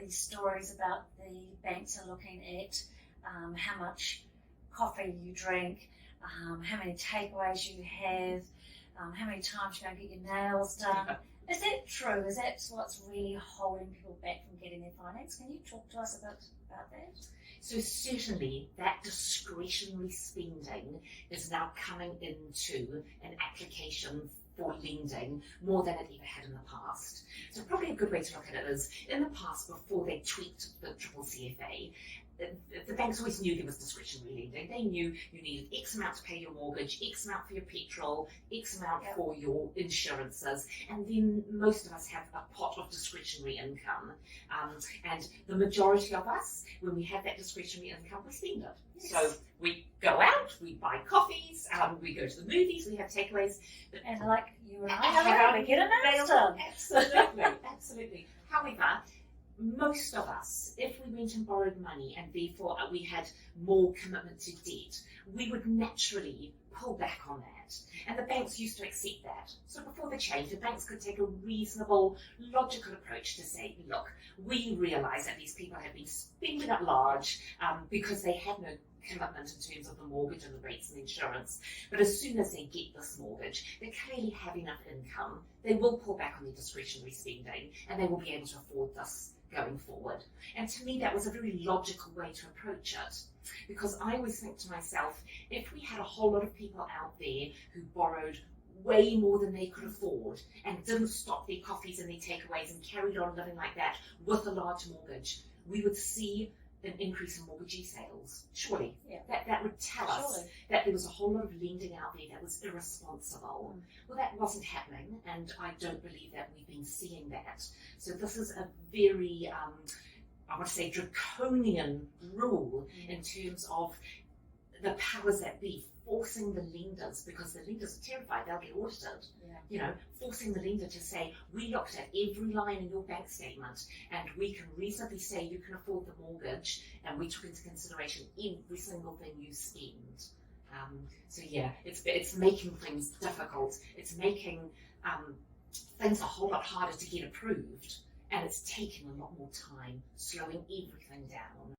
these stories about the banks are looking at how much coffee you drink, how many takeaways you have, how many times you go and get your nails done. Yeah. Is that true? Is that what's really holding people back from getting their finance? Can you talk to us about that? So certainly that discretionary spending is now coming into an application for lending more than it ever had in the past. So probably a good way to look at it is, in the past, before they tweaked the triple CFA, the banks always knew there was discretionary lending. They knew you needed X amount to pay your mortgage, X amount for your petrol, X amount for your insurances, and then most of us have a pot of discretionary income. And the majority of us, when we have that discretionary income, we spend it. Yes. So we go out, we buy coffees, we go to the movies, we have takeaways. And like you and I, we get a nails done. Absolutely, absolutely. However, most of us, if we went and borrowed money and therefore we had more commitment to debt, we would naturally pull back on that. And the banks used to accept that. So before the change, the banks could take a reasonable, logical approach to say, look, we realise that these people have been spending at large because they had no commitment in terms of the mortgage and the rates and the insurance. But as soon as they get this mortgage, they clearly have enough income. They will pull back on their discretionary spending and they will be able to afford this going forward. And to me, that was a very logical way to approach it. Because I always think to myself, if we had a whole lot of people out there who borrowed way more than they could afford and didn't stop their coffees and their takeaways and carried on living like that with a large mortgage, we would see an increase in mortgagee sales. Surely. Yeah. That would tell us that there was a whole lot of lending out there that was irresponsible. Well, that wasn't happening, and I don't believe that we've been seeing that. So this is a very, I want to say, draconian rule in terms of the powers that be forcing the lenders, because the lenders are terrified they'll get audited. You know, forcing the lender to say, we looked at every line in your bank statement and we can reasonably say you can afford the mortgage, and we took into consideration every single thing you spend. So yeah, it's making things difficult. It's making things a whole lot harder to get approved, and it's taking a lot more time, slowing everything down.